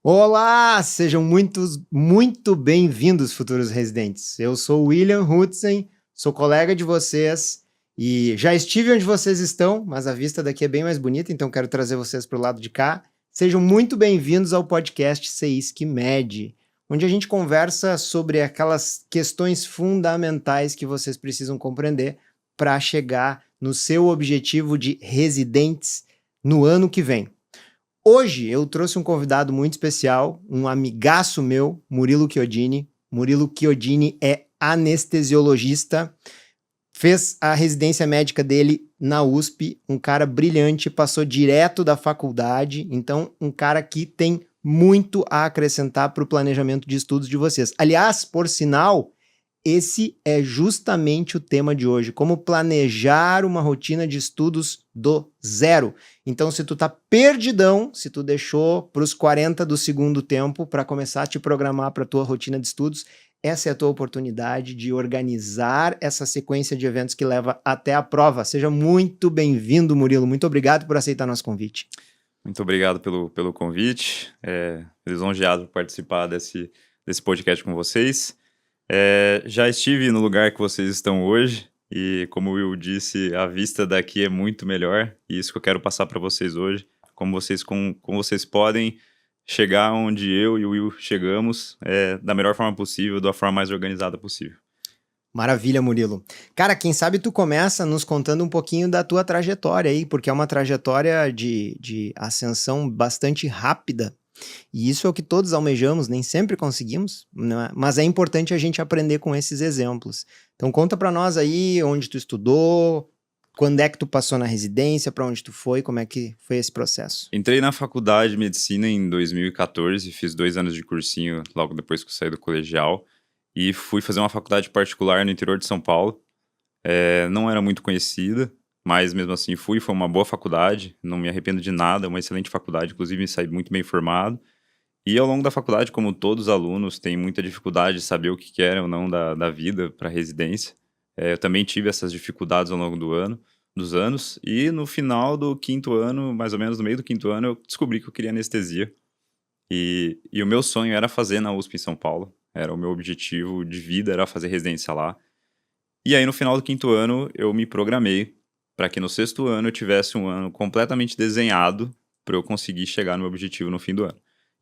Olá, sejam muito bem-vindos, futuros residentes. Eu sou o William Hutzen, sou colega de vocês e já estive onde vocês estão, mas a vista daqui é bem mais bonita, então quero trazer vocês para o lado de cá. Sejam muito bem-vindos ao podcast CISC Med, onde a gente conversa sobre aquelas questões fundamentais que vocês precisam compreender para chegar no seu objetivo de residentes no ano que vem. Hoje eu trouxe um convidado muito especial, um amigaço meu, Murilo Chiodini. Murilo Chiodini é anestesiologista, fez a residência médica dele na USP, um cara brilhante, passou direto da faculdade, então um cara que tem muito a acrescentar para o planejamento de estudos de vocês. Aliás, por sinal, esse é justamente o tema de hoje, como planejar uma rotina de estudos do zero. Então, se tu tá perdidão, se tu deixou para os 40 do segundo tempo para começar a te programar para a tua rotina de estudos, essa é a tua oportunidade de organizar essa sequência de eventos que leva até a prova. Seja muito bem-vindo, Murilo. Muito obrigado por aceitar nosso convite. Muito obrigado pelo convite. Lisonjeado por participar desse podcast com vocês. Já estive no lugar que vocês estão hoje e, como o Will disse, a vista daqui é muito melhor e isso que eu quero passar para vocês hoje, como vocês podem chegar onde eu e o Will chegamos da melhor forma possível, da forma mais organizada possível. Maravilha, Murilo. Cara, quem sabe tu começa nos contando um pouquinho da tua trajetória aí, porque é uma trajetória de ascensão bastante rápida. E isso é o que todos almejamos, nem sempre conseguimos, né? Mas é importante a gente aprender com esses exemplos. Então conta pra nós aí onde tu estudou, quando é que tu passou na residência, pra onde tu foi, como é que foi esse processo? Entrei na faculdade de medicina em 2014, fiz 2 anos de cursinho logo depois que eu saí do colegial e fui fazer uma faculdade particular no interior de São Paulo. Não era muito conhecida, mas mesmo assim foi uma boa faculdade, não me arrependo de nada, é uma excelente faculdade, inclusive me saí muito bem formado. E ao longo da faculdade, como todos os alunos, tem muita dificuldade de saber o que querem ou não da vida para residência. Eu também tive essas dificuldades ao longo dos anos, e no final do quinto ano, mais ou menos no meio do quinto ano, eu descobri que eu queria anestesia. E o meu sonho era fazer na USP em São Paulo, era o meu objetivo de vida, era fazer residência lá. E aí no final do quinto ano, eu me programei para que no sexto ano eu tivesse um ano completamente desenhado para eu conseguir chegar no meu objetivo no fim do ano.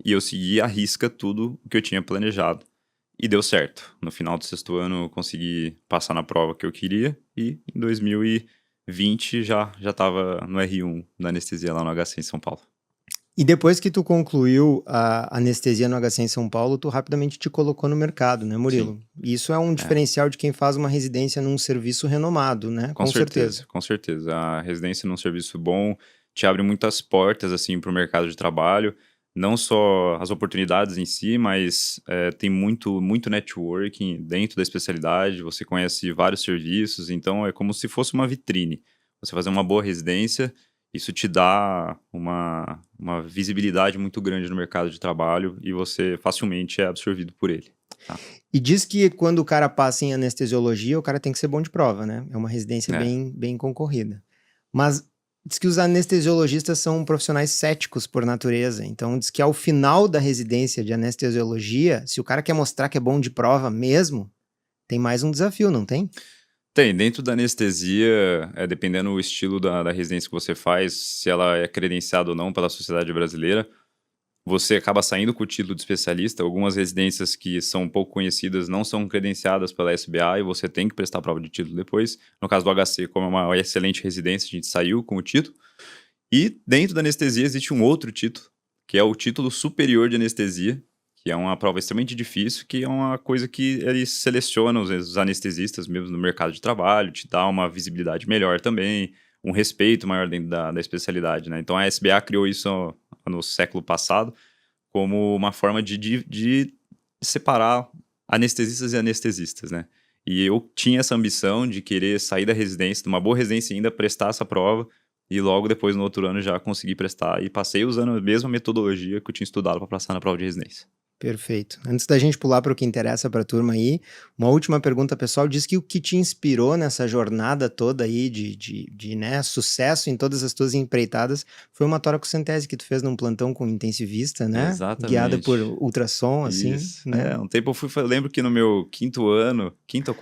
E eu segui à risca tudo o que eu tinha planejado. E deu certo. No final do sexto ano eu consegui passar na prova que eu queria e em 2020 já estava no R1 da anestesia lá no HC em São Paulo. E depois que tu concluiu a anestesia no HC em São Paulo, tu rapidamente te colocou no mercado, né, Murilo? Sim. Isso é um diferencial de quem faz uma residência num serviço renomado, né? Com certeza. Com certeza. A residência num serviço bom te abre muitas portas, assim, para o mercado de trabalho. Não só as oportunidades em si, mas tem muito networking dentro da especialidade. Você conhece vários serviços, então é como se fosse uma vitrine. Você fazer uma boa residência, isso te dá uma visibilidade muito grande no mercado de trabalho e você facilmente é absorvido por ele. Tá? E diz que quando o cara passa em anestesiologia, o cara tem que ser bom de prova, né? É uma residência bem concorrida. Mas diz que os anestesiologistas são profissionais céticos por natureza. Então diz que ao final da residência de anestesiologia, se o cara quer mostrar que é bom de prova mesmo, tem mais um desafio, não tem? Tem, dentro da anestesia, dependendo do estilo da residência que você faz, se ela é credenciada ou não pela sociedade brasileira, você acaba saindo com o título de especialista. Algumas residências que são pouco conhecidas não são credenciadas pela SBA e você tem que prestar prova de título depois. No caso do HC, como é uma excelente residência, a gente saiu com o título. E dentro da anestesia existe um outro título, que é o título superior de anestesia, que é uma prova extremamente difícil, que é uma coisa que eles selecionam os anestesistas mesmo no mercado de trabalho, te dá uma visibilidade melhor também, um respeito maior dentro da especialidade, né? Então a SBA criou isso no século passado como uma forma de separar anestesistas e anestesistas, né? E eu tinha essa ambição de querer sair da residência, de uma boa residência ainda, prestar essa prova, e logo depois, no outro ano, já consegui prestar e passei usando a mesma metodologia que eu tinha estudado para passar na prova de residência. Perfeito. Antes da gente pular para o que interessa para a turma aí, uma última pergunta, pessoal. Diz que o que te inspirou nessa jornada toda aí de né, sucesso em todas as tuas empreitadas foi uma toracocentese que tu fez num plantão com intensivista, né? Guiada por Exatamente. ultrassom, assim, Isso. né? Um tempo eu lembro que no meu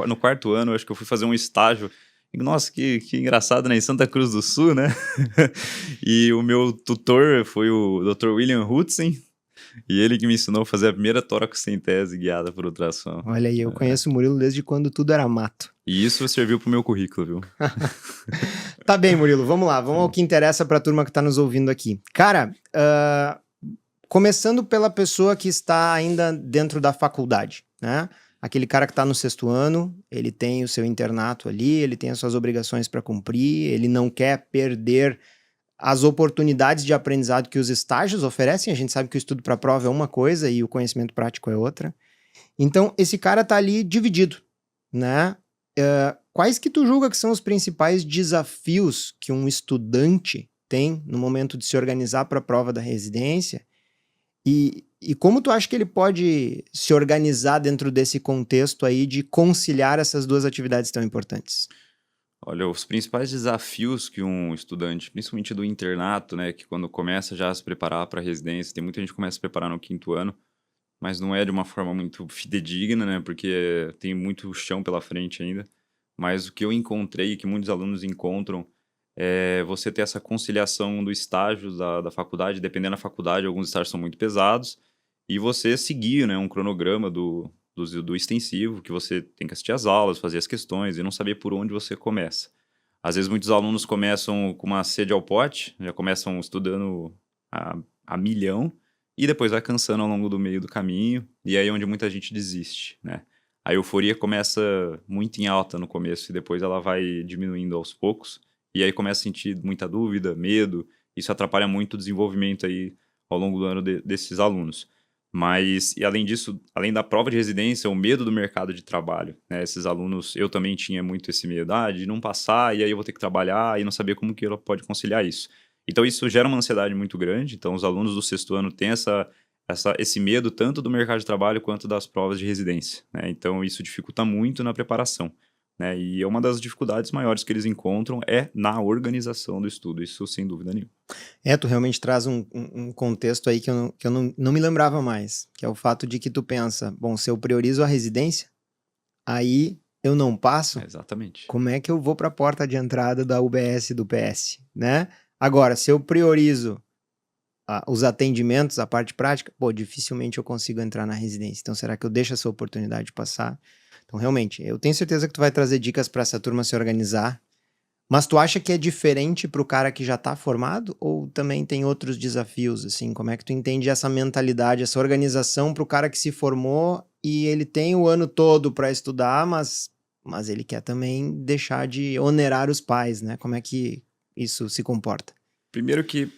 no quarto ano, eu acho que eu fui fazer um estágio. E, nossa, que engraçado, né? Em Santa Cruz do Sul, né? E o meu tutor foi o Dr. William Hutzen, e ele que me ensinou a fazer a primeira toracocentese guiada por ultrassom. Olha aí, eu conheço o Murilo desde quando tudo era mato. E isso serviu pro meu currículo, viu? Tá bem, Murilo, vamos lá. Vamos ao que interessa para a turma que tá nos ouvindo aqui. Cara, começando pela pessoa que está ainda dentro da faculdade, né? Aquele cara que está no 6º ano, ele tem o seu internato ali, ele tem as suas obrigações para cumprir, ele não quer perder as oportunidades de aprendizado que os estágios oferecem. A gente sabe que o estudo para a prova é uma coisa e o conhecimento prático é outra. Então, esse cara tá ali dividido, né? Quais que tu julga que são os principais desafios que um estudante tem no momento de se organizar para a prova da residência? E como tu acha que ele pode se organizar dentro desse contexto aí de conciliar essas duas atividades tão importantes? Olha, os principais desafios que um estudante, principalmente do internato, né, que quando começa já a se preparar para a residência, tem muita gente que começa a se preparar no 5º ano, mas não é de uma forma muito fidedigna, né, porque tem muito chão pela frente ainda. Mas o que eu encontrei, que muitos alunos encontram, é você ter essa conciliação do estágio da faculdade, dependendo da faculdade, alguns estágios são muito pesados, e você seguir, né, um cronograma do extensivo, que você tem que assistir às aulas, fazer as questões e não saber por onde você começa. Às vezes muitos alunos começam com uma sede ao pote, já começam estudando a milhão, e depois vai cansando ao longo do meio do caminho, e aí é onde muita gente desiste, né? A euforia começa muito em alta no começo, e depois ela vai diminuindo aos poucos, e aí começa a sentir muita dúvida, medo, isso atrapalha muito o desenvolvimento aí ao longo do ano desses alunos. Mas, e além disso, além da prova de residência, o medo do mercado de trabalho, né? Esses alunos, eu também tinha muito esse medo, de não passar, e aí eu vou ter que trabalhar, e não saber como que ela pode conciliar isso. Então, isso gera uma ansiedade muito grande, então os alunos do 6º ano têm esse medo tanto do mercado de trabalho quanto das provas de residência, né? Então, isso dificulta muito na preparação, né? E é uma das dificuldades maiores que eles encontram é na organização do estudo, isso sem dúvida nenhuma. Tu realmente traz um contexto aí que eu não me lembrava mais, que é o fato de que tu pensa, bom, se eu priorizo a residência, aí eu não passo, Exatamente. como é que eu vou para a porta de entrada da UBS e do PS, né? Agora, se eu priorizo os atendimentos, a parte prática, dificilmente eu consigo entrar na residência. Então, será que eu deixo essa oportunidade de passar? Então, realmente, eu tenho certeza que tu vai trazer dicas para essa turma se organizar. Mas tu acha que é diferente para o cara que já está formado? Ou também tem outros desafios, assim? Como é que tu entende essa mentalidade, essa organização para o cara que se formou e ele tem o ano todo para estudar, mas ele quer também deixar de onerar os pais, né? Como é que isso se comporta? Primeiro que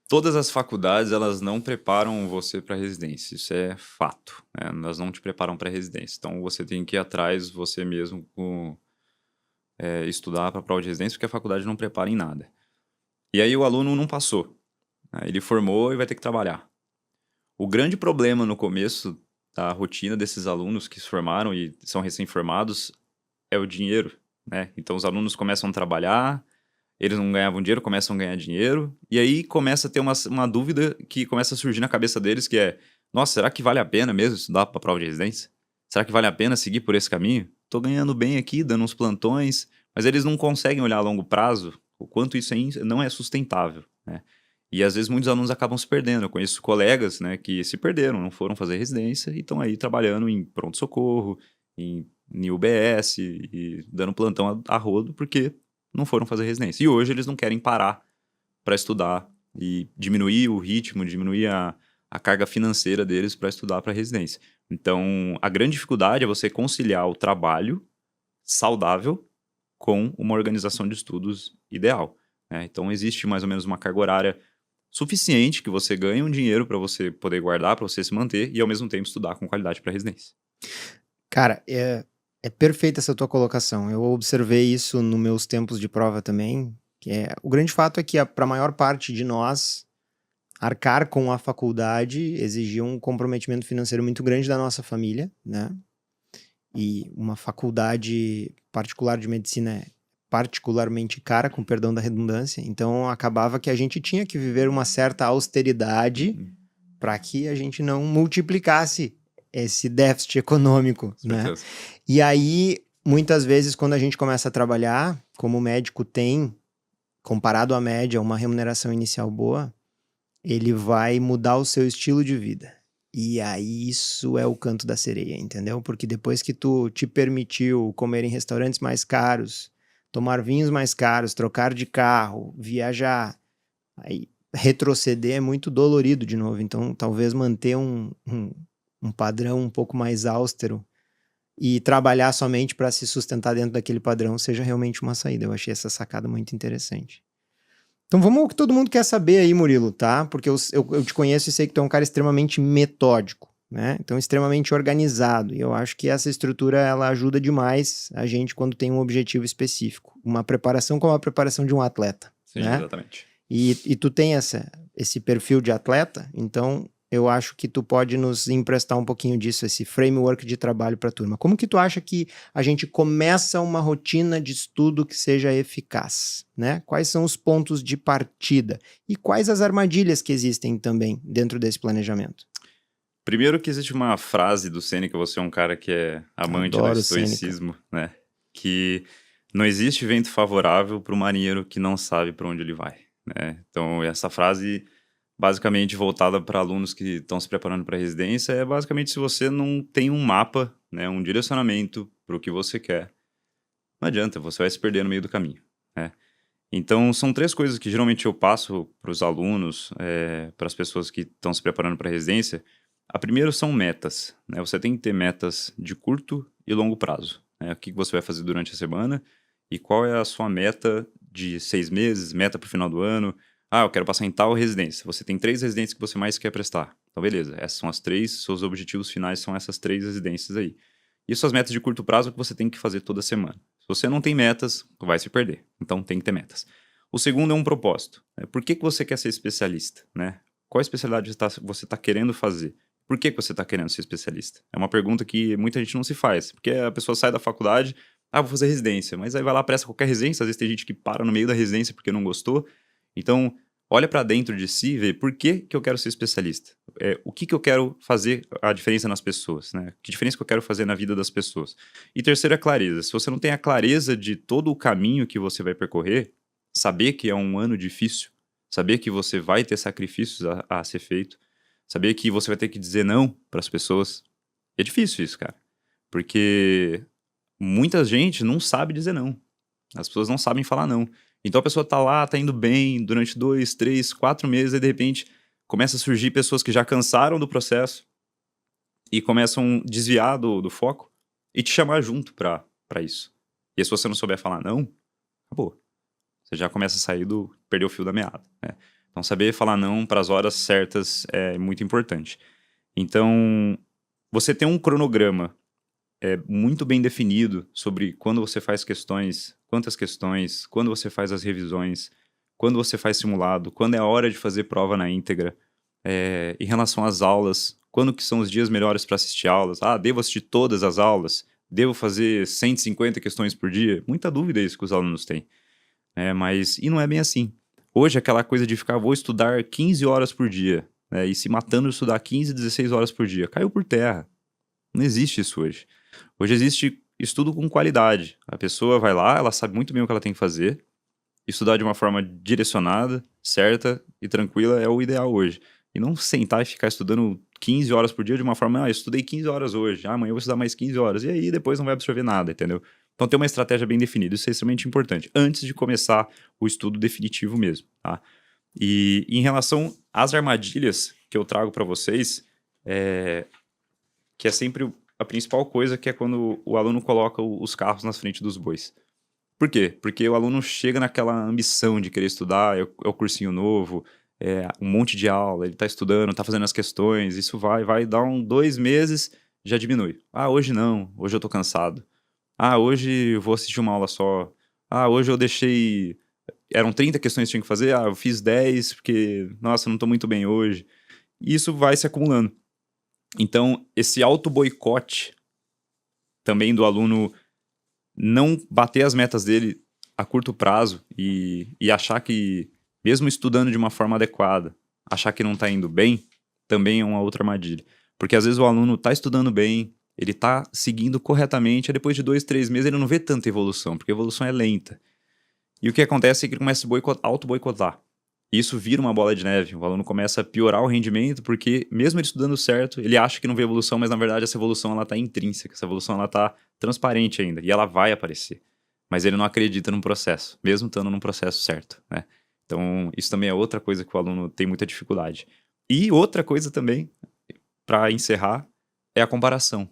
todas as faculdades, elas não preparam você para residência, isso é fato, né? Elas não te preparam para residência. Então, você tem que ir atrás você mesmo estudar para a prova de residência, porque a faculdade não prepara em nada. E aí o aluno não passou, né? Ele formou e vai ter que trabalhar. O grande problema no começo da rotina desses alunos que se formaram e são recém-formados é o dinheiro, né? Então os alunos começam a trabalhar, eles não ganhavam dinheiro, começam a ganhar dinheiro, e aí começa a ter uma dúvida que começa a surgir na cabeça deles, que é, nossa, será que vale a pena mesmo estudar para a prova de residência? Será que vale a pena seguir por esse caminho? Tô ganhando bem aqui, dando uns plantões, mas eles não conseguem olhar a longo prazo o quanto isso não é sustentável, né? E às vezes muitos alunos acabam se perdendo. Eu conheço colegas, né, que se perderam, não foram fazer residência e estão aí trabalhando em pronto-socorro, em UBS e dando plantão a rodo porque não foram fazer residência. E hoje eles não querem parar para estudar e diminuir o ritmo, diminuir a carga financeira deles para estudar para residência. Então, a grande dificuldade é você conciliar o trabalho saudável com uma organização de estudos ideal, né? Então, existe mais ou menos uma carga horária suficiente que você ganhe um dinheiro para você poder guardar, para você se manter e, ao mesmo tempo, estudar com qualidade para residência. Cara, é perfeita essa tua colocação. Eu observei isso nos meus tempos de prova também, o grande fato é que para a maior parte de nós, arcar com a faculdade exigia um comprometimento financeiro muito grande da nossa família, né? E uma faculdade particular de medicina é particularmente cara, com perdão da redundância. Então, acabava que a gente tinha que viver uma certa austeridade para que a gente não multiplicasse esse déficit econômico, né? Certeza. E aí, muitas vezes, quando a gente começa a trabalhar, como o médico tem, comparado à média, uma remuneração inicial boa, ele vai mudar o seu estilo de vida. E aí isso é o canto da sereia, entendeu? Porque depois que tu te permitiu comer em restaurantes mais caros, tomar vinhos mais caros, trocar de carro, viajar, aí retroceder é muito dolorido de novo. Então talvez manter um padrão um pouco mais austero e trabalhar somente para se sustentar dentro daquele padrão seja realmente uma saída. Eu achei essa sacada muito interessante. Então vamos ao que todo mundo quer saber aí, Murilo, tá? Porque eu te conheço e sei que tu é um cara extremamente metódico, né? Então extremamente organizado. E eu acho que essa estrutura, ela ajuda demais a gente quando tem um objetivo específico. Uma preparação como a preparação de um atleta, Sim, né? exatamente. E tu tem esse perfil de atleta, então eu acho que tu pode nos emprestar um pouquinho disso, esse framework de trabalho para a turma. Como que tu acha que a gente começa uma rotina de estudo que seja eficaz, né? Quais são os pontos de partida? E quais as armadilhas que existem também dentro desse planejamento? Primeiro que existe uma frase do Sêneca, você é um cara que é amante do Adoro estoicismo, né? Que não existe vento favorável para o marinheiro que não sabe para onde ele vai, né? Então, essa frase, basicamente voltada para alunos que estão se preparando para a residência, é basicamente se você não tem um mapa, né, um direcionamento para o que você quer, não adianta, você vai se perder no meio do caminho, né? Então, são 3 coisas que geralmente eu passo para os alunos, para as pessoas que estão se preparando para a residência. A primeira são metas, né? Você tem que ter metas de curto e longo prazo, né? O que você vai fazer durante a semana e qual é a sua meta de 6 meses, meta para o final do ano. Ah, eu quero passar em tal residência. Você tem 3 residências que você mais quer prestar. Então, beleza, essas são as 3, seus objetivos finais são essas 3 residências aí. E suas metas de curto prazo que você tem que fazer toda semana. Se você não tem metas, vai se perder. Então, tem que ter metas. O segundo é um propósito, né? Por que você quer ser especialista, né? Qual especialidade você está querendo fazer? Por que você está querendo ser especialista? É uma pergunta que muita gente não se faz, porque a pessoa sai da faculdade, vou fazer residência, mas aí vai lá, presta qualquer residência, às vezes tem gente que para no meio da residência porque não gostou. Então, olha para dentro de si e vê por que eu quero ser especialista. O que eu quero fazer a diferença nas pessoas, né? Que diferença que eu quero fazer na vida das pessoas. E terceiro é clareza. Se você não tem a clareza de todo o caminho que você vai percorrer, saber que é um ano difícil, saber que você vai ter sacrifícios a ser feito, saber que você vai ter que dizer não para as pessoas. É difícil isso, cara. Porque muita gente não sabe dizer não. As pessoas não sabem falar não. Então a pessoa tá lá, tá indo bem durante 2, 3, 4 meses, e de repente começa a surgir pessoas que já cansaram do processo e começam a desviar do foco e te chamar junto pra isso. E se você não souber falar não, acabou. Você já começa a perder o fio da meada, né? Então saber falar não para as horas certas é muito importante. Então, você ter um cronograma muito bem definido sobre quando você faz questões, quantas questões, quando você faz as revisões, quando você faz simulado, quando é a hora de fazer prova na íntegra, em relação às aulas, quando que são os dias melhores para assistir aulas, devo assistir todas as aulas, devo fazer 150 questões por dia, muita dúvida é isso que os alunos têm, e não é bem assim. Hoje aquela coisa de vou estudar 15 horas por dia, né, e se matando de estudar 15, 16 horas por dia, caiu por terra, não existe isso hoje. Hoje existe estudo com qualidade. A pessoa vai lá, ela sabe muito bem o que ela tem que fazer. Estudar de uma forma direcionada, certa e tranquila é o ideal hoje. E não sentar e ficar estudando 15 horas por dia de uma forma, eu estudei 15 horas hoje, amanhã eu vou estudar mais 15 horas. E aí depois não vai absorver nada, entendeu? Então ter uma estratégia bem definida, isso é extremamente importante, antes de começar o estudo definitivo mesmo, tá? E em relação às armadilhas que eu trago para vocês, que é sempre a principal coisa, que é quando o aluno coloca os carros na frente dos bois. Por quê? Porque o aluno chega naquela ambição de querer estudar, é o cursinho novo, um monte de aula, ele está estudando, está fazendo as questões, isso vai dar 2 meses, já diminui. Hoje não, hoje eu estou cansado. Hoje eu vou assistir uma aula só. Hoje eu deixei eram 30 questões que tinha que fazer, eu fiz 10 porque, nossa, não tô muito bem hoje. E isso vai se acumulando. Então, esse auto-boicote também do aluno não bater as metas dele a curto prazo e achar que, mesmo estudando de uma forma adequada, achar que não tá indo bem, também é uma outra armadilha. Porque às vezes o aluno tá estudando bem, ele tá seguindo corretamente, e depois de 2, 3 meses ele não vê tanta evolução, porque a evolução é lenta. E o que acontece é que ele começa a auto-boicotar. Isso vira uma bola de neve. O aluno começa a piorar o rendimento, porque mesmo ele estudando certo, ele acha que não vê evolução, mas na verdade essa evolução ela tá intrínseca, essa evolução ela tá transparente ainda, e ela vai aparecer. Mas ele não acredita no processo, mesmo estando num processo certo, né? Então, isso também é outra coisa que o aluno tem muita dificuldade. E outra coisa também, para encerrar, é a comparação.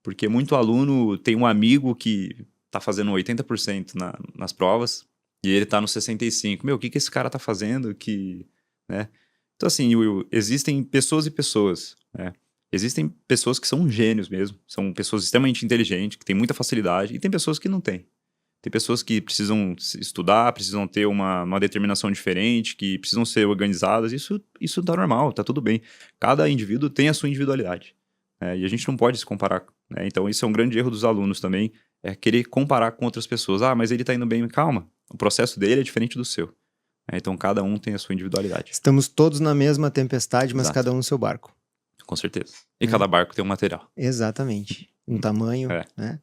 Porque muito aluno tem um amigo que tá fazendo 80% nas provas, e ele tá no 65%. Meu, o que esse cara tá fazendo que, né? Então, assim, Will, existem pessoas e pessoas, né? Existem pessoas que são gênios mesmo, são pessoas extremamente inteligentes, que têm muita facilidade, e tem pessoas que não têm. Tem pessoas que precisam estudar, precisam ter uma determinação diferente, que precisam ser organizadas. Isso tá normal, tá tudo bem. Cada indivíduo tem a sua individualidade, né? E a gente não pode se comparar, né? Então, isso é um grande erro dos alunos também, é querer comparar com outras pessoas. Ah, mas ele tá indo bem. Calma, o processo dele é diferente do seu, né? Então, cada um tem a sua individualidade. Estamos todos na mesma tempestade, mas Exato. cada um no seu barco. Com certeza. E cada barco tem um material. Exatamente. Um tamanho, É. né?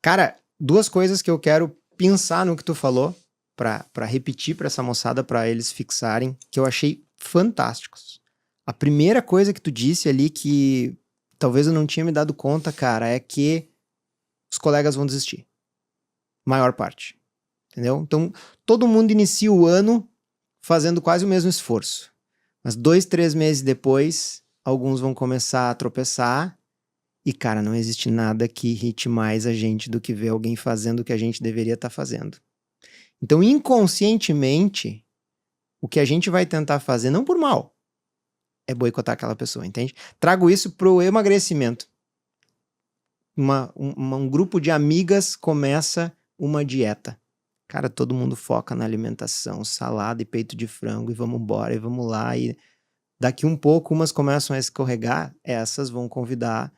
Cara, 2 coisas que eu quero pensar no que tu falou, pra repetir pra essa moçada, pra eles fixarem, que eu achei fantásticos. A primeira coisa que tu disse ali, que talvez eu não tinha me dado conta, cara, é que os colegas vão desistir. Maior parte. Entendeu? Então, todo mundo inicia o ano fazendo quase o mesmo esforço. Mas 2, 3 meses depois, alguns vão começar a tropeçar. E, cara, não existe nada que irrite mais a gente do que ver alguém fazendo o que a gente deveria estar fazendo. Então, inconscientemente, o que a gente vai tentar fazer, não por mal, é boicotar aquela pessoa, entende? Trago isso pro emagrecimento. Um grupo de amigas começa uma dieta. Cara, todo mundo foca na alimentação, salada e peito de frango, e vamos embora, e vamos lá. E daqui um pouco, umas começam a escorregar, essas vão convidar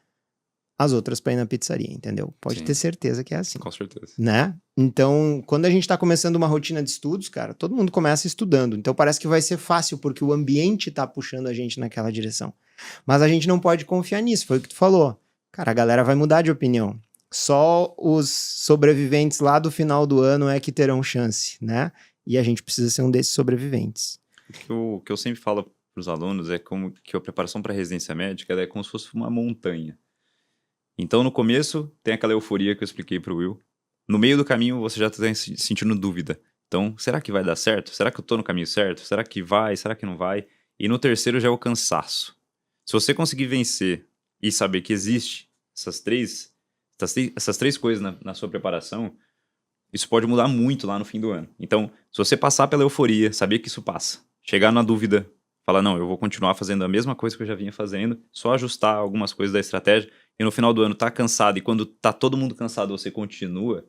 as outras para ir na pizzaria, entendeu? Pode Sim. ter certeza que é assim. Com certeza. Né? Então, quando a gente tá começando uma rotina de estudos, cara, todo mundo começa estudando. Então parece que vai ser fácil, porque o ambiente tá puxando a gente naquela direção. Mas a gente não pode confiar nisso, foi o que tu falou. Cara, a galera vai mudar de opinião. Só os sobreviventes lá do final do ano é que terão chance, né? E a gente precisa ser um desses sobreviventes. O que eu sempre falo para os alunos é como que a preparação para a residência médica ela é como se fosse uma montanha. Então, no começo, tem aquela euforia que eu expliquei para o Will. No meio do caminho, você já está sentindo dúvida. Então, será que vai dar certo? Será que eu estou no caminho certo? Será que vai? Será que não vai? E no terceiro já é o cansaço. Se você conseguir vencer e saber que existe essas três coisas na sua preparação, isso pode mudar muito lá no fim do ano. Então, se você passar pela euforia, saber que isso passa, chegar na dúvida, falar, não, eu vou continuar fazendo a mesma coisa que eu já vinha fazendo, só ajustar algumas coisas da estratégia, e no final do ano tá cansado, e quando tá todo mundo cansado você continua,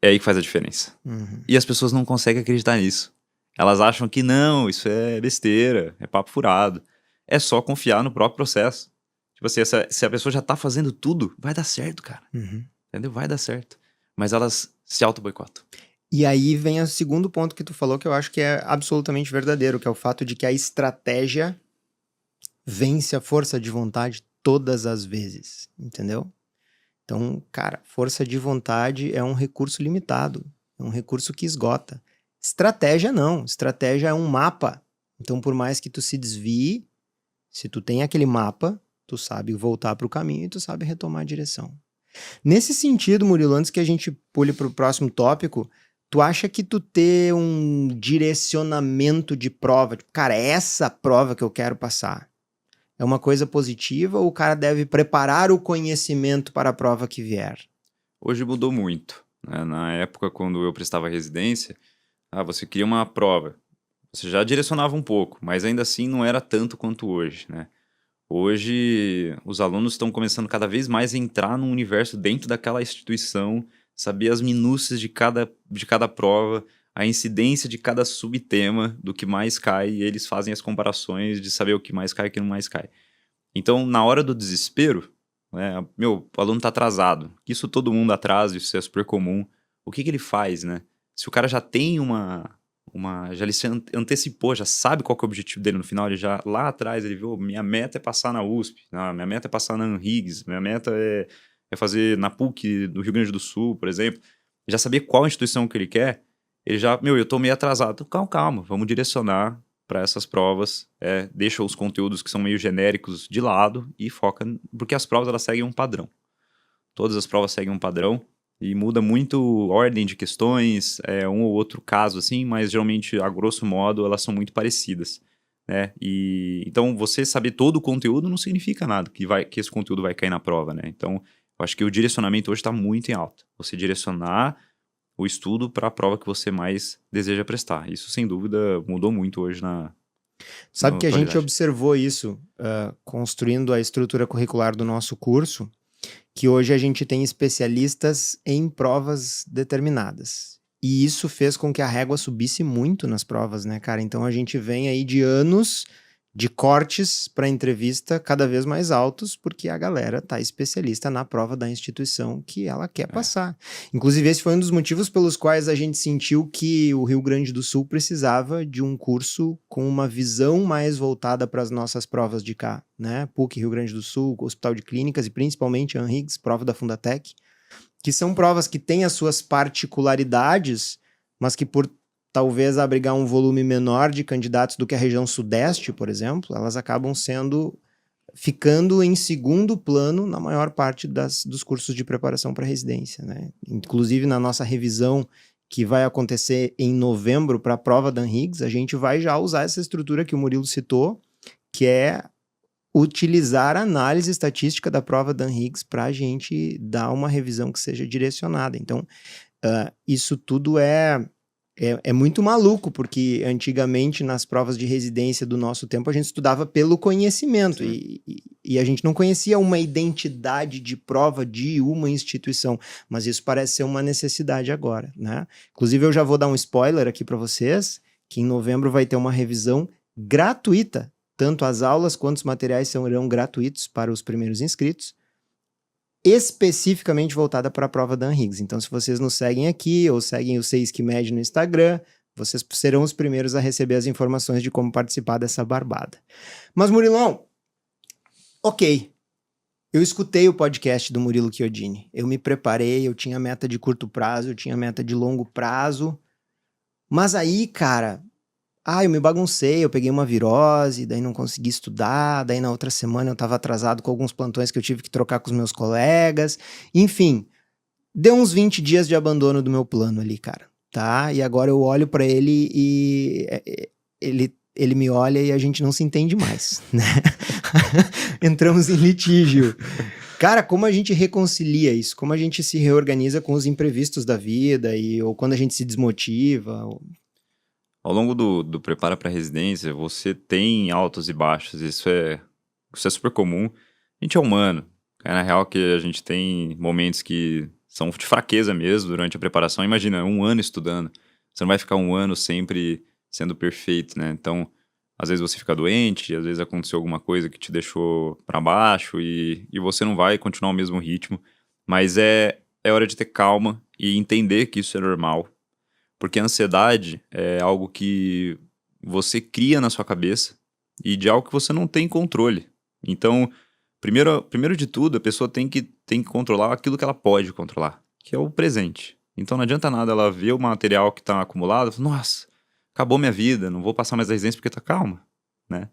é aí que faz a diferença. Uhum. E as pessoas não conseguem acreditar nisso. Elas acham que não, isso é besteira, é papo furado. É só confiar no próprio processo. Tipo assim, se a pessoa já tá fazendo tudo, vai dar certo, cara. Uhum. Entendeu? Vai dar certo. Mas elas se auto-boicotam. E aí vem o segundo ponto que tu falou, que eu acho que é absolutamente verdadeiro, que é o fato de que a estratégia vence a força de vontade todas as vezes, entendeu? Então, cara, força de vontade é um recurso limitado, é um recurso que esgota. Estratégia não, estratégia é um mapa. Então, por mais que tu se desvie, se tu tem aquele mapa, tu sabe voltar para o caminho e tu sabe retomar a direção. Nesse sentido, Murilo, antes que a gente pule para o próximo tópico, tu acha que tu ter um direcionamento de prova, tipo, cara, é essa prova que eu quero passar, é uma coisa positiva ou o cara deve preparar o conhecimento para a prova que vier? Hoje mudou muito, né? Na época, quando eu prestava residência, você queria uma prova. Você já direcionava um pouco, mas ainda assim não era tanto quanto hoje, né? Hoje, os alunos estão começando cada vez mais a entrar num universo dentro daquela instituição, saber as minúcias de cada prova. a incidência de cada subtema do que mais cai, e eles fazem as comparações de saber o que mais cai e o que não mais cai. Então, na hora do desespero, né, o aluno tá atrasado. Isso todo mundo atrasa, isso é super comum. O que ele faz, né? Se o cara já tem já ele se antecipou, já sabe qual que é o objetivo dele no final, ele já, lá atrás, ele viu, minha meta é passar na USP, minha meta é passar na Unhiggs, minha meta é fazer na PUC do Rio Grande do Sul, por exemplo. Já saber qual instituição que ele quer, ele já, eu tô meio atrasado. Calma, vamos direcionar para essas provas, deixa os conteúdos que são meio genéricos de lado e foca, porque as provas elas seguem um padrão. Todas as provas seguem um padrão e muda muito a ordem de questões, um ou outro caso assim, mas geralmente, a grosso modo, elas são muito parecidas, né? E então você saber todo o conteúdo não significa nada que esse conteúdo vai cair na prova, né? Então, eu acho que o direcionamento hoje está muito em alta. Você direcionar o estudo para a prova que você mais deseja prestar. Isso, sem dúvida, mudou muito hoje na Sabe que a gente atualidade. observou isso construindo a estrutura curricular do nosso curso, que hoje a gente tem especialistas em provas determinadas. E isso fez com que a régua subisse muito nas provas, né, cara? Então a gente vem aí de anos de cortes para entrevista cada vez mais altos, porque a galera tá especialista na prova da instituição que ela quer passar. Inclusive, esse foi um dos motivos pelos quais a gente sentiu que o Rio Grande do Sul precisava de um curso com uma visão mais voltada para as nossas provas de cá, né? PUC, Rio Grande do Sul, Hospital de Clínicas e principalmente a Unhiggs, prova da Fundatec, que são provas que têm as suas particularidades, mas que por talvez abrigar um volume menor de candidatos do que a região sudeste, por exemplo, elas acabam ficando em segundo plano na maior parte dos cursos de preparação para residência, né? Inclusive na nossa revisão que vai acontecer em novembro para a prova da Unhiggs, a gente vai já usar essa estrutura que o Murilo citou, que é utilizar a análise estatística da prova da Unhiggs para a gente dar uma revisão que seja direcionada. Então, isso tudo é muito maluco, porque antigamente nas provas de residência do nosso tempo a gente estudava pelo conhecimento e a gente não conhecia uma identidade de prova de uma instituição, mas isso parece ser uma necessidade agora, né? Inclusive eu já vou dar um spoiler aqui para vocês, que em novembro vai ter uma revisão gratuita, tanto as aulas quanto os materiais serão gratuitos para os primeiros inscritos, especificamente voltada para a prova da Unhiggs. Então, se vocês nos seguem aqui ou seguem o SEISC-MED no Instagram, vocês serão os primeiros a receber as informações de como participar dessa barbada. Mas, Murilão, ok, eu escutei o podcast do Murilo Chiodini, eu me preparei, eu tinha meta de curto prazo, eu tinha meta de longo prazo, mas aí, cara, eu me baguncei, eu peguei uma virose, daí não consegui estudar, daí na outra semana eu tava atrasado com alguns plantões que eu tive que trocar com os meus colegas, enfim, deu uns 20 dias de abandono do meu plano ali, cara, tá? E agora eu olho pra ele e ele me olha e a gente não se entende mais, né? Entramos em litígio. Cara, como a gente reconcilia isso? Como a gente se reorganiza com os imprevistos da vida ou quando a gente se desmotiva? Ao longo do preparo para residência, você tem altos e baixos, isso é super comum. A gente é humano, na real que a gente tem momentos que são de fraqueza mesmo durante a preparação. Imagina, 1 ano estudando, você não vai ficar 1 ano sempre sendo perfeito, né? Então, às vezes você fica doente, às vezes aconteceu alguma coisa que te deixou para baixo e você não vai continuar o mesmo ritmo, mas é hora de ter calma e entender que isso é normal. Porque a ansiedade é algo que você cria na sua cabeça e de algo que você não tem controle. Então, primeiro de tudo, a pessoa tem que controlar aquilo que ela pode controlar, que é o presente. Então não adianta nada ela ver o material que está acumulado e falar, nossa, acabou minha vida, não vou passar mais a residência porque tá calma, né?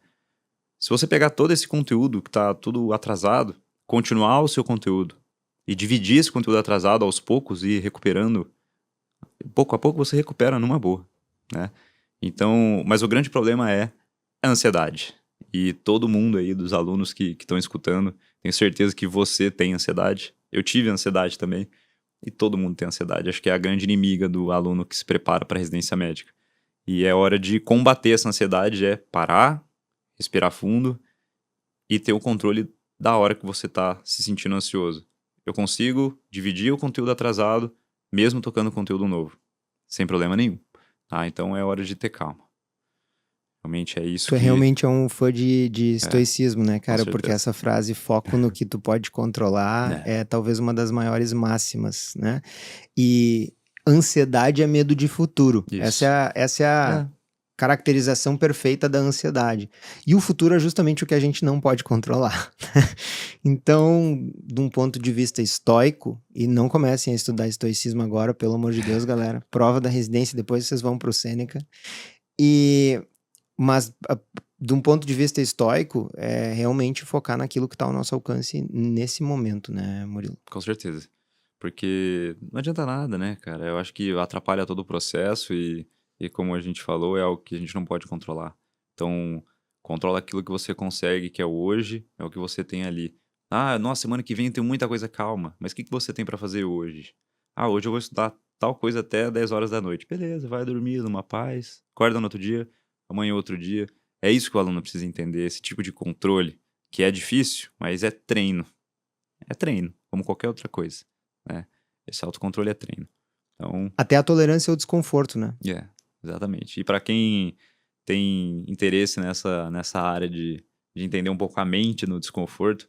Se você pegar todo esse conteúdo que tá tudo atrasado, continuar o seu conteúdo e dividir esse conteúdo atrasado aos poucos e ir recuperando, pouco a pouco você recupera numa boa, né? Então, mas o grande problema é a ansiedade. E todo mundo aí dos alunos que estão escutando, tenho certeza que você tem ansiedade. Eu tive ansiedade também. E todo mundo tem ansiedade. Acho que é a grande inimiga do aluno que se prepara para a residência médica. E é hora de combater essa ansiedade, parar, respirar fundo e ter o controle da hora que você está se sentindo ansioso. Eu consigo dividir o conteúdo atrasado mesmo tocando conteúdo novo, sem problema nenhum. Então é hora de ter calma. Realmente é isso Tu realmente é um fã de estoicismo, né, cara? Porque certeza. essa frase, foco no que tu pode controlar, É. é talvez uma das maiores máximas, né? E ansiedade é medo de futuro. Isso. Essa é a caracterização perfeita da ansiedade. E o futuro é justamente o que a gente não pode controlar. Então, de um ponto de vista estoico, e não comecem a estudar estoicismo agora, pelo amor de Deus, galera. Prova da residência, depois vocês vão pro Sêneca. Mas, de um ponto de vista estoico, é realmente focar naquilo que está ao nosso alcance nesse momento, né, Murilo? Com certeza. Porque não adianta nada, né, cara? Eu acho que atrapalha todo o processo e como a gente falou, é algo que a gente não pode controlar. Então, controla aquilo que você consegue, que é o hoje, é o que você tem ali. Nossa, semana que vem eu tenho muita coisa, calma. Mas o que você tem pra fazer hoje? Hoje eu vou estudar tal coisa até 10 horas da noite. Beleza, vai dormir numa paz, acorda no outro dia, amanhã é outro dia. É isso que o aluno precisa entender, esse tipo de controle, que é difícil, mas é treino. É treino, como qualquer outra coisa, né? Esse autocontrole é treino. Então, Até a tolerância ao desconforto, né? exatamente. E para quem tem interesse nessa área de entender um pouco a mente no desconforto,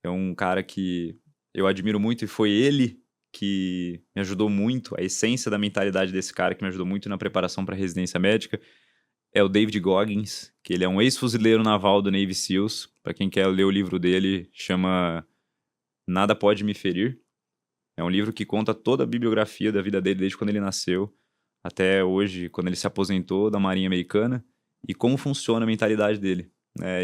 é um cara que eu admiro muito e foi ele que me ajudou muito, a essência da mentalidade desse cara que me ajudou muito na preparação para residência médica, é o David Goggins, que ele é um ex-fuzileiro naval do Navy SEALs. Para quem quer ler o livro dele, chama Nada Pode Me Ferir. É um livro que conta toda a bibliografia da vida dele, desde quando ele nasceu até hoje, quando ele se aposentou da Marinha Americana, e como funciona a mentalidade dele.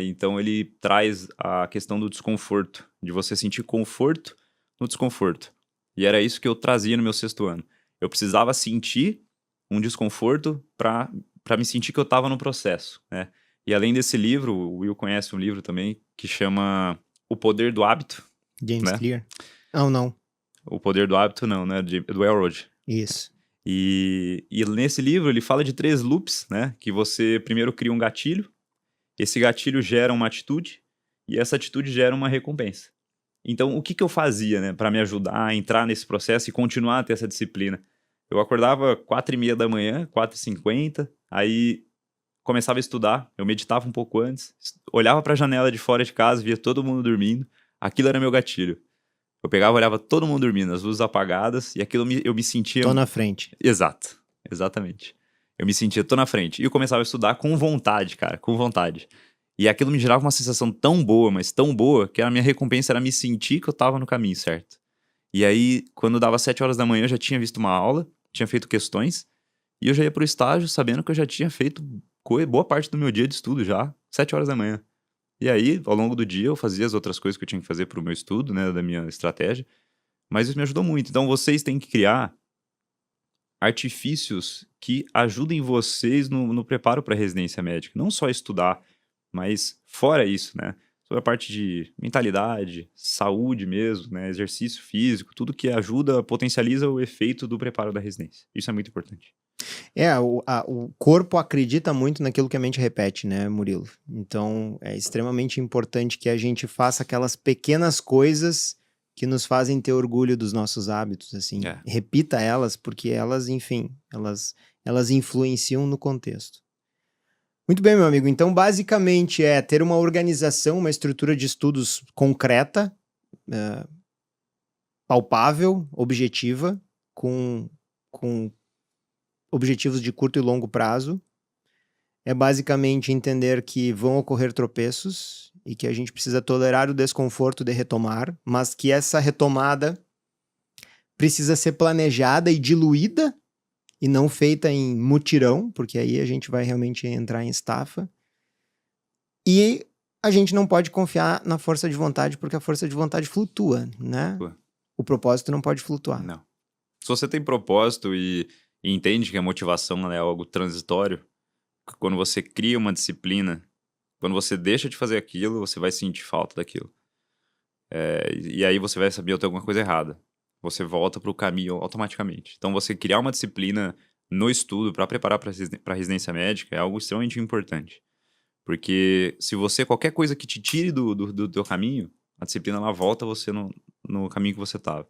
Então ele traz a questão do desconforto, de você sentir conforto no desconforto. E era isso que eu trazia no meu 6º ano. Eu precisava sentir um desconforto para me sentir que eu estava no processo, né? E além desse livro, o Will conhece um livro também que chama O Poder do Hábito, James né? Clear. Não. O Poder do Hábito não, né? Do Elrod. Isso. E nesse livro ele fala de 3 loops, né? Que você primeiro cria um gatilho, esse gatilho gera uma atitude e essa atitude gera uma recompensa. Então, o que eu fazia, né, para me ajudar a entrar nesse processo e continuar a ter essa disciplina? Eu acordava 4h30 da manhã, 4h50, aí começava a estudar, eu meditava um pouco antes, olhava para a janela de fora de casa, via todo mundo dormindo, aquilo era meu gatilho. Eu pegava, olhava todo mundo dormindo, as luzes apagadas, e aquilo eu me sentia... Tô na frente. Exato, exatamente. Eu me sentia, tô na frente. E eu começava a estudar com vontade, cara, com vontade. E aquilo me gerava uma sensação tão boa, mas tão boa, que a minha recompensa era me sentir que eu tava no caminho certo. E aí, quando dava 7 horas da manhã, eu já tinha visto uma aula, tinha feito questões, e eu já ia pro estágio sabendo que eu já tinha feito boa parte do meu dia de estudo já, 7 horas da manhã. E aí, ao longo do dia, eu fazia as outras coisas que eu tinha que fazer pro meu estudo, né, da minha estratégia, mas isso me ajudou muito. Então, vocês têm que criar artifícios que ajudem vocês no preparo para a residência médica. Não só estudar, mas fora isso, né? Sobre a parte de mentalidade, saúde mesmo, né? Exercício físico, tudo que ajuda, potencializa o efeito do preparo da residência. Isso é muito importante. O corpo acredita muito naquilo que a mente repete, né, Murilo? Então, é extremamente importante que a gente faça aquelas pequenas coisas que nos fazem ter orgulho dos nossos hábitos, assim. Repita elas, porque elas, enfim, elas influenciam no contexto. Muito bem, meu amigo. Então, basicamente, é ter uma organização, uma estrutura de estudos concreta, palpável, objetiva, com objetivos de curto e longo prazo. É basicamente entender que vão ocorrer tropeços e que a gente precisa tolerar o desconforto de retomar, mas que essa retomada precisa ser planejada e diluída e não feita em mutirão, porque aí a gente vai realmente entrar em estafa. E a gente não pode confiar na força de vontade, porque a força de vontade flutua, né? O propósito não pode flutuar. Não. Se você tem propósito e entende que a motivação é algo transitório, quando você cria uma disciplina, quando você deixa de fazer aquilo, você vai sentir falta daquilo. E aí você vai saber que tem alguma coisa errada. Você volta para o caminho automaticamente. Então, você criar uma disciplina no estudo para preparar para a residência médica é algo extremamente importante. Porque se você, qualquer coisa que te tire do teu caminho, a disciplina ela volta você no caminho que você estava.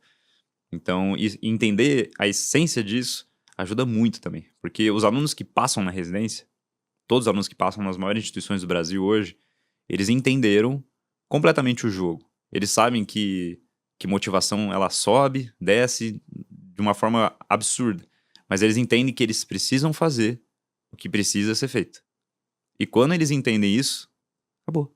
Então, entender a essência disso ajuda muito também. Porque os alunos que passam na residência, todos os alunos que passam nas maiores instituições do Brasil hoje, eles entenderam completamente o jogo. Eles sabem que motivação ela sobe, desce de uma forma absurda. Mas eles entendem que eles precisam fazer o que precisa ser feito. E quando eles entendem isso, acabou.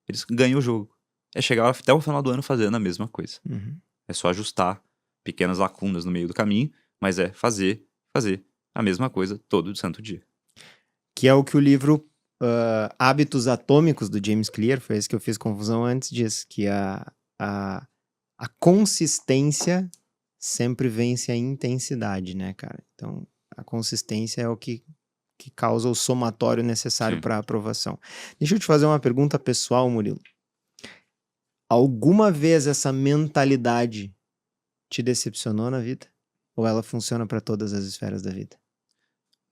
Eles ganham o jogo. É chegar até o final do ano fazendo a mesma coisa. Uhum. É só ajustar pequenas lacunas no meio do caminho, mas é fazer a mesma coisa todo santo dia. Que é o que o livro Hábitos Atômicos, do James Clear, foi esse que eu fiz confusão antes disso, que a consistência sempre vence a intensidade, né, cara? Então, a consistência é o que causa o somatório necessário para a aprovação. Deixa eu te fazer uma pergunta pessoal, Murilo. Alguma vez essa mentalidade te decepcionou na vida? Ou ela funciona para todas as esferas da vida?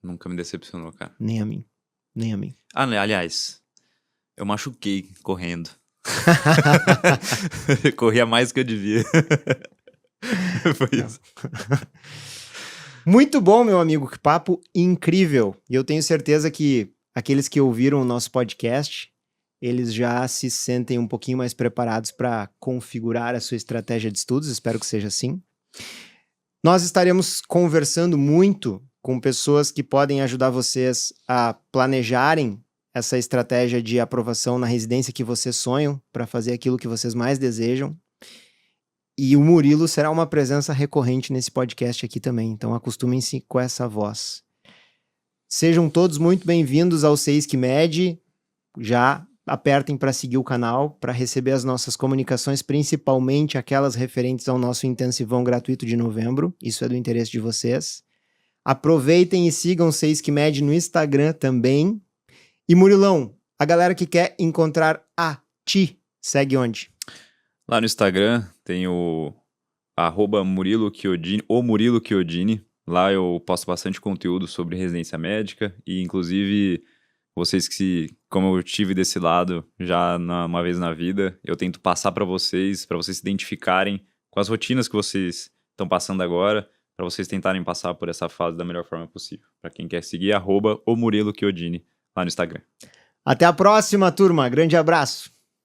Nunca me decepcionou, cara. Nem a mim. Nem a mim. Ah, aliás, eu machuquei correndo. Corria mais que eu devia. Foi isso. Muito bom, meu amigo. Que papo incrível. E eu tenho certeza que aqueles que ouviram o nosso podcast, eles já se sentem um pouquinho mais preparados para configurar a sua estratégia de estudos. Espero que seja assim. Nós estaremos conversando muito com pessoas que podem ajudar vocês a planejarem essa estratégia de aprovação na residência que vocês sonham, para fazer aquilo que vocês mais desejam. E o Murilo será uma presença recorrente nesse podcast aqui também, então acostumem-se com essa voz. Sejam todos muito bem-vindos ao SEISC-MED. Já apertem para seguir o canal, para receber as nossas comunicações, principalmente aquelas referentes ao nosso intensivão gratuito de novembro. Isso é do interesse de vocês. Aproveitem e sigam o SEISC-MED no Instagram também. E Murilão, a galera que quer encontrar a ti, segue onde? Lá no Instagram tem o @Murilo Chiodini, o Murilo Chiodini. Lá eu posto bastante conteúdo sobre residência médica e, inclusive, vocês como eu tive desse lado já uma vez na vida, eu tento passar para vocês se identificarem com as rotinas que vocês estão passando agora, para vocês tentarem passar por essa fase da melhor forma possível. Para quem quer seguir, @o Murilo Chiodini lá no Instagram. Até a próxima, turma. Grande abraço.